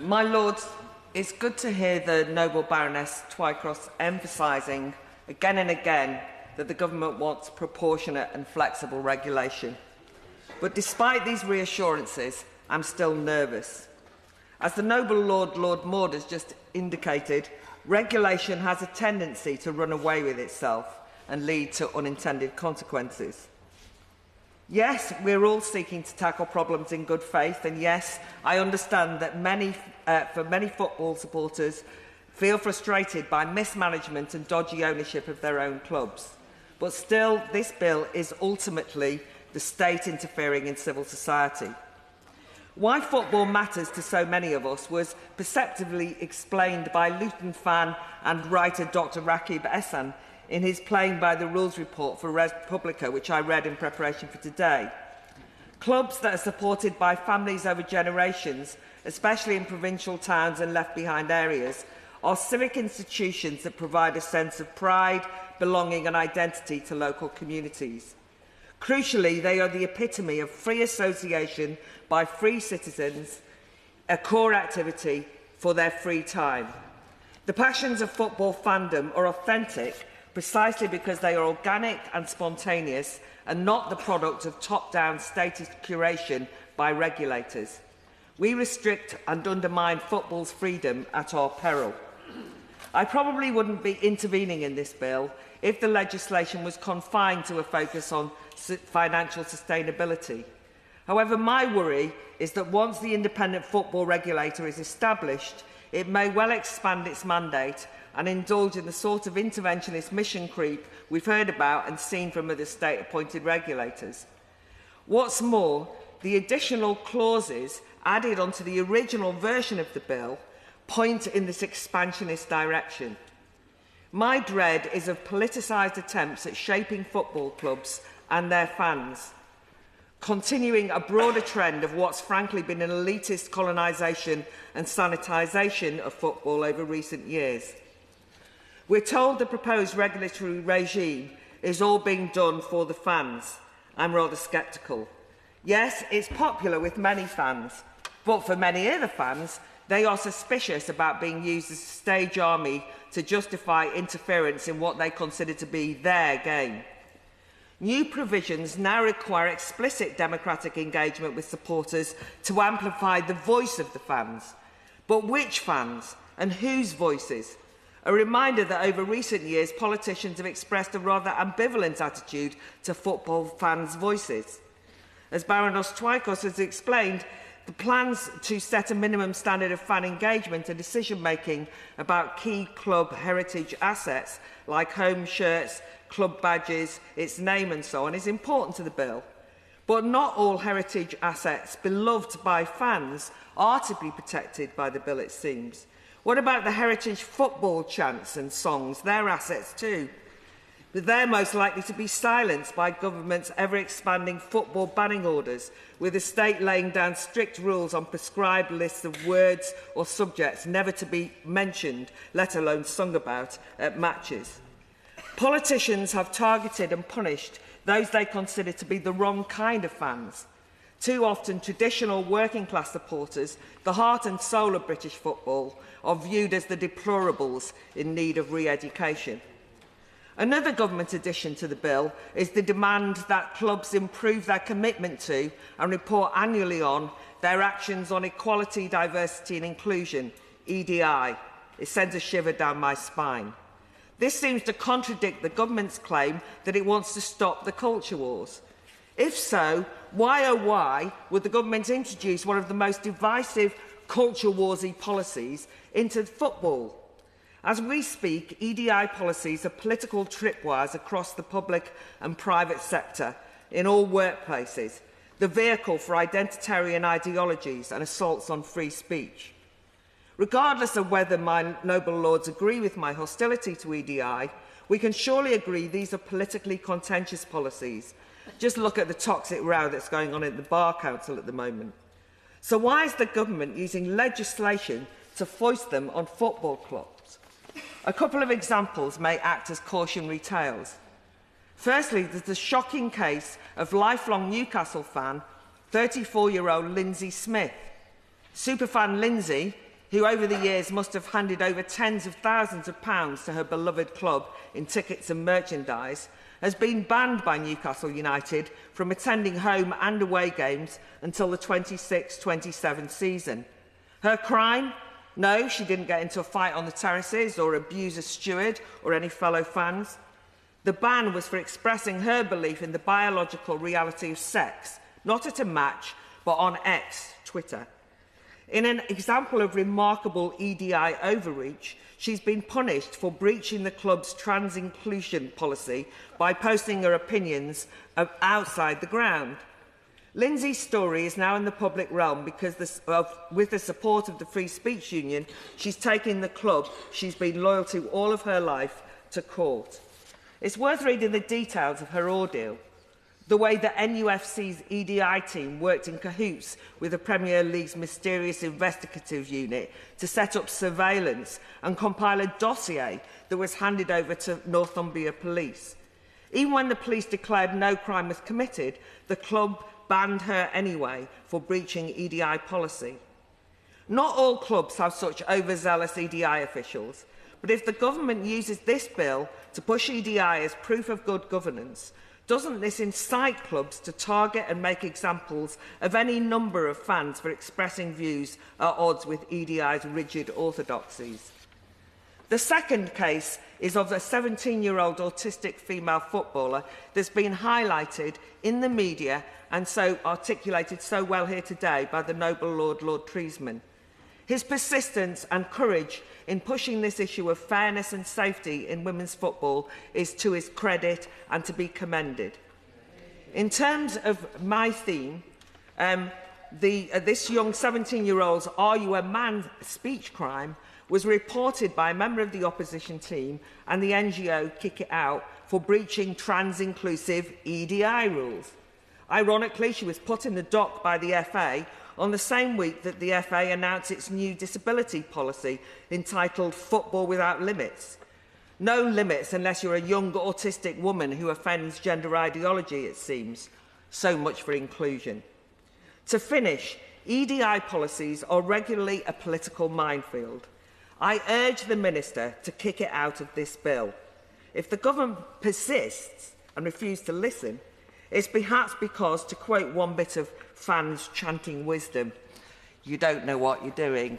My Lords, it's good to hear the noble Baroness Twycross emphasising again and again that the government wants proportionate and flexible regulation. But despite these reassurances, I'm still nervous. As the noble Lord Maud has just indicated, regulation has a tendency to run away with itself and lead to unintended consequences. Yes, we're all seeking to tackle problems in good faith, and yes, I understand that many football supporters feel frustrated by mismanagement and dodgy ownership of their own clubs. But still, this bill is ultimately the state interfering in civil society. Why football matters to so many of us was perceptively explained by Luton fan and writer Dr. Rakib Ehsan in his Playing by the Rules report for Res Publica, which I read in preparation for today. Clubs that are supported by families over generations, especially in provincial towns and left-behind areas, are civic institutions that provide a sense of pride, belonging and identity to local communities. Crucially, they are the epitome of free association by free citizens, a core activity for their free time. The passions of football fandom are authentic precisely because they are organic and spontaneous and not the product of top-down statist curation by regulators. We restrict and undermine football's freedom at our peril. I probably wouldn't be intervening in this bill if the legislation was confined to a focus on financial sustainability. However, my worry is that once the independent football regulator is established, it may well expand its mandate and indulge in the sort of interventionist mission creep we've heard about and seen from other state-appointed regulators. What's more, the additional clauses added onto the original version of the bill point in this expansionist direction. My dread is of politicised attempts at shaping football clubs and their fans, continuing a broader trend of what's frankly been an elitist colonisation and sanitisation of football over recent years. We're told the proposed regulatory regime is all being done for the fans. I'm rather sceptical. Yes, it's popular with many fans, but for many other fans, they are suspicious about being used as a stage army to justify interference in what they consider to be their game. New provisions now require explicit democratic engagement with supporters to amplify the voice of the fans. But which fans and whose voices? A reminder that over recent years, politicians have expressed a rather ambivalent attitude to football fans' voices. As Baroness Twycross has explained, the plans to set a minimum standard of fan engagement and decision-making about key club heritage assets like home shirts, club badges, its name and so on is important to the bill. But not all heritage assets beloved by fans are to be protected by the bill, it seems. What about the heritage football chants and songs? They're assets too. But they're most likely to be silenced by government's ever-expanding football banning orders, with the state laying down strict rules on prescribed lists of words or subjects never to be mentioned, let alone sung about, at matches. Politicians have targeted and punished those they consider to be the wrong kind of fans. Too often, traditional working-class supporters, the heart and soul of British football, are viewed as the deplorables in need of re-education. Another government addition to the bill is the demand that clubs improve their commitment to and report annually on their actions on equality, diversity and inclusion, EDI. It sends a shiver down my spine. This seems to contradict the government's claim that it wants to stop the culture wars. If so, why oh why would the government introduce one of the most divisive culture warsy policies into football? As we speak, EDI policies are political tripwires across the public and private sector in all workplaces, the vehicle for identitarian ideologies and assaults on free speech. Regardless of whether my noble lords agree with my hostility to EDI, we can surely agree these are politically contentious policies. Just look at the toxic row that's going on at the Bar Council at the moment. So why is the government using legislation to foist them on football clubs? A couple of examples may act as cautionary tales. Firstly, there's the shocking case of lifelong Newcastle fan, 34-year-old Lindsay Smith. Superfan Lindsay who over the years must have handed over tens of thousands of pounds to her beloved club in tickets and merchandise, has been banned by Newcastle United from attending home and away games until the 26-27 season. Her crime? No, she didn't get into a fight on the terraces or abuse a steward or any fellow fans. The ban was for expressing her belief in the biological reality of sex, not at a match, but on X, Twitter. In an example of remarkable EDI overreach, she's been punished for breaching the club's trans inclusion policy by posting her opinions outside the ground. Lindsay's story is now in the public realm because with the support of the Free Speech Union, she's taken the club she's been loyal to all of her life to court. It's worth reading the details of her ordeal. The way the NUFC's EDI team worked in cahoots with the Premier League's mysterious investigative unit to set up surveillance and compile a dossier that was handed over to Northumbria Police. Even when the police declared no crime was committed, the club banned her anyway for breaching EDI policy. Not all clubs have such overzealous EDI officials, but if the government uses this bill to push EDI as proof of good governance, doesn't this incite clubs to target and make examples of any number of fans for expressing views at odds with EDI's rigid orthodoxies? The second case is of a 17-year-old autistic female footballer that's been highlighted in the media and so articulated so well here today by the noble Lord Treesman. His persistence and courage in pushing this issue of fairness and safety in women's football is to his credit and to be commended. In terms of my theme, this young 17-year-old's "Are you a man?" speech crime was reported by a member of the opposition team and the NGO Kick It Out for breaching trans-inclusive EDI rules. Ironically, she was put in the dock by the FA on the same week that the FA announced its new disability policy entitled Football Without Limits. No limits unless you're a young autistic woman who offends gender ideology, it seems. So much for inclusion. To finish, EDI policies are regularly a political minefield. I urge the Minister to kick it out of this bill. If the government persists and refuses to listen, it's perhaps because, to quote one bit of fans chanting wisdom, you don't know what you're doing.